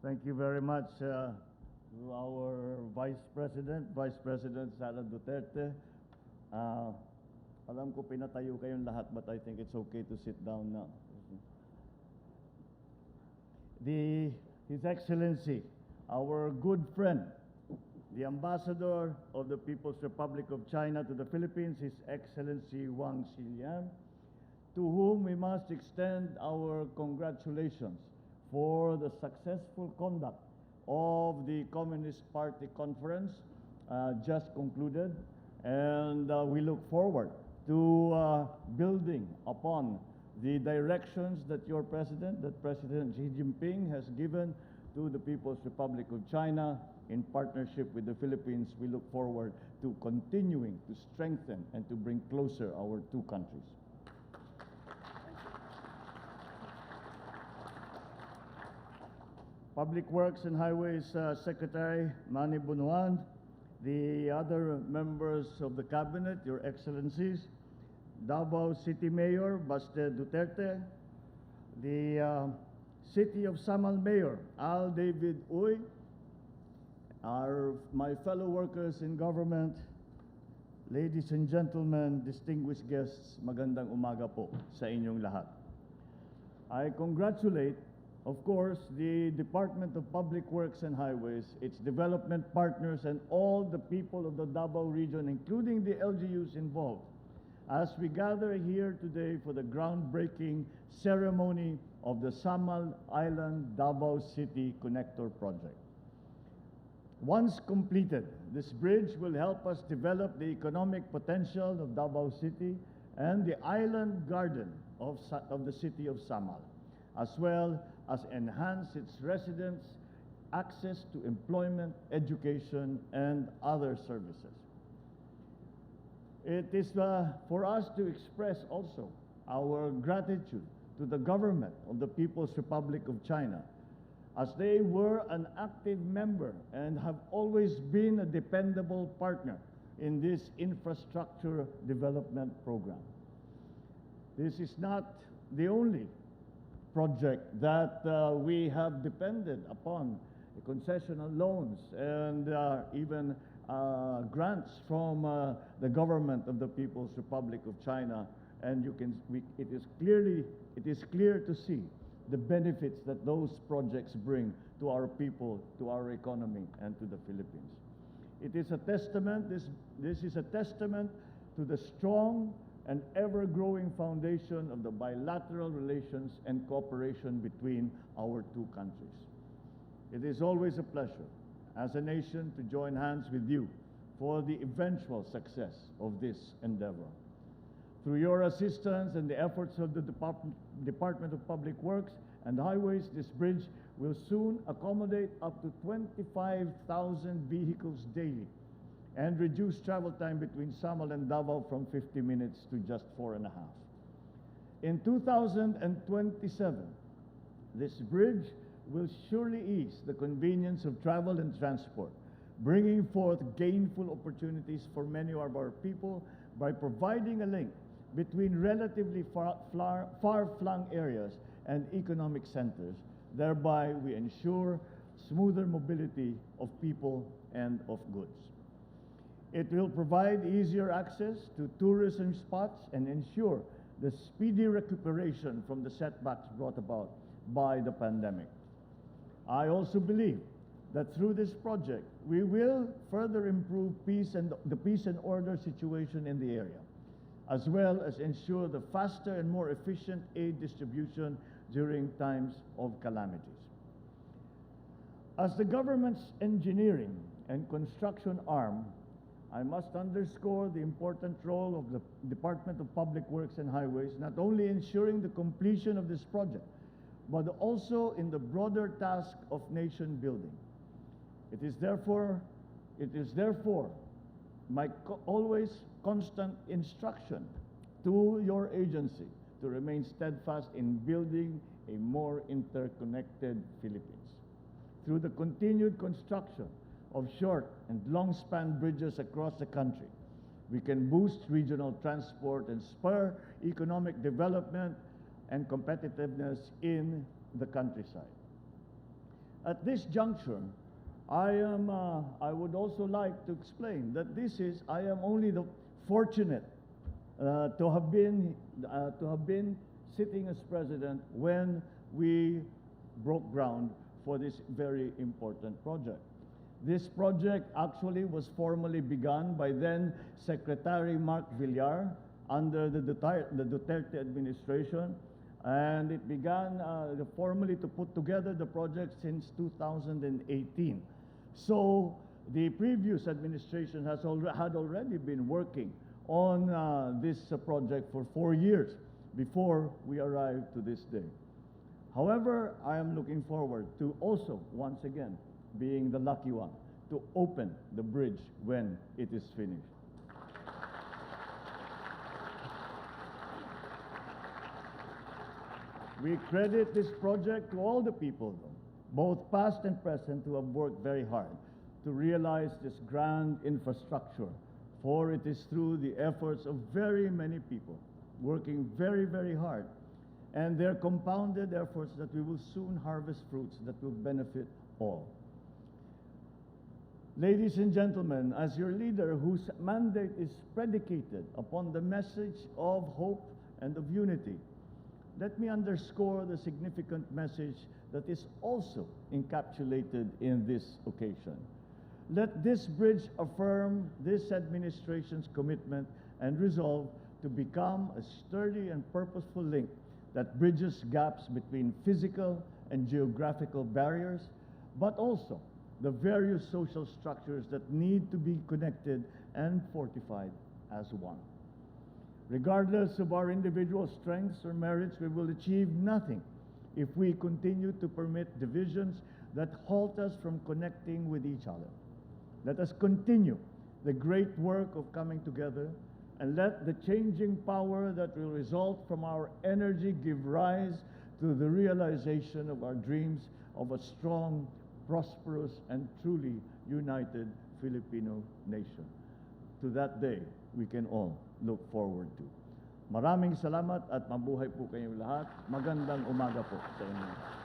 Thank you very much to our Vice President Sara Duterte. Uh, Alam ko pinatayo kayong lahat, but I think it's okay to sit down now. His Excellency, our good friend, the Ambassador of the People's Republic of China to the Philippines, His Excellency Wang Xilian, to whom we must extend our congratulations for the successful conduct of the Communist Party conference just concluded, and we look forward to building upon the directions that your President, President Xi Jinping, has given to the People's Republic of China in partnership with the Philippines. We look forward to continuing to strengthen and to bring closer our two countries. Public Works and Highways Secretary Manny Bunuan, the other members of the Cabinet, Your Excellencies, Davao City Mayor Baste Duterte, the City of Samal Mayor Al David Uy, my fellow workers in government, ladies and gentlemen, distinguished guests, magandang umaga po sa inyong lahat. I congratulate, of course, the Department of Public Works and Highways, its development partners, and all the people of the Davao region, including the LGUs involved, as we gather here today for the groundbreaking ceremony of the Samal Island-Davao City Connector Project. Once completed, this bridge will help us develop the economic potential of Davao City and the island garden of the city of Samal, as well as enhance its residents' access to employment, education, and other services. It is for us to express also our gratitude to the government of the People's Republic of China, as they were an active member and have always been a dependable partner in this infrastructure development program. This is not the only project that we have depended upon, concessional loans and even grants from the government of the People's Republic of China, and it is clear to see the benefits that those projects bring to our people, to our economy, and to the Philippines. It is a testament. This is a testament to the strong and ever-growing foundation of the bilateral relations and cooperation between our two countries. It is always a pleasure, as a nation, to join hands with you for the eventual success of this endeavor. Through your assistance and the efforts of the Department of Public Works and Highways, this bridge will soon accommodate up to 25,000 vehicles daily and reduce travel time between Samal and Davao from 50 minutes to just 4.5. In 2027, this bridge will surely ease the convenience of travel and transport, bringing forth gainful opportunities for many of our people by providing a link between relatively far-flung areas and economic centers. Thereby, we ensure smoother mobility of people and of goods. It will provide easier access to tourism spots and ensure the speedy recuperation from the setbacks brought about by the pandemic. I also believe that through this project, we will further improve the peace and order situation in the area, as well as ensure the faster and more efficient aid distribution during times of calamities. As the government's engineering and construction arm, I must underscore the important role of the Department of Public Works and Highways, not only ensuring the completion of this project, but also in the broader task of nation building. It is therefore my always constant instruction to your agency to remain steadfast in building a more interconnected Philippines. Through the continued construction of short and long-span bridges across the country, we can boost regional transport and spur economic development and competitiveness in the countryside. At this juncture, I would also like to explain that I am only the fortunate to have been sitting as president when we broke ground for this very important project. This project actually was formally begun by then Secretary Mark Villar under the Duterte administration, and it began formally to put together the project since 2018. So the previous administration had already been working on this project for 4 years before we arrived to this day. However, I am looking forward to also, once again, being the lucky one to open the bridge when it is finished. We credit this project to all the people, both past and present, who have worked very hard to realize this grand infrastructure, for it is through the efforts of very many people working very, very hard and their compounded efforts that we will soon harvest fruits that will benefit all. Ladies and gentlemen, as your leader whose mandate is predicated upon the message of hope and of unity, let me underscore the significant message that is also encapsulated in this occasion. Let this bridge affirm this administration's commitment and resolve to become a sturdy and purposeful link that bridges gaps between physical and geographical barriers, but also the various social structures that need to be connected and fortified as one. Regardless of our individual strengths or merits, we will achieve nothing if we continue to permit divisions that halt us from connecting with each other. Let us continue the great work of coming together, and let the changing power that will result from our energy give rise to the realization of our dreams of a strong, prosperous, and truly united Filipino nation. To that day, we can all look forward to. Maraming salamat at mabuhay po kayong lahat. Magandang umaga po sa inyo.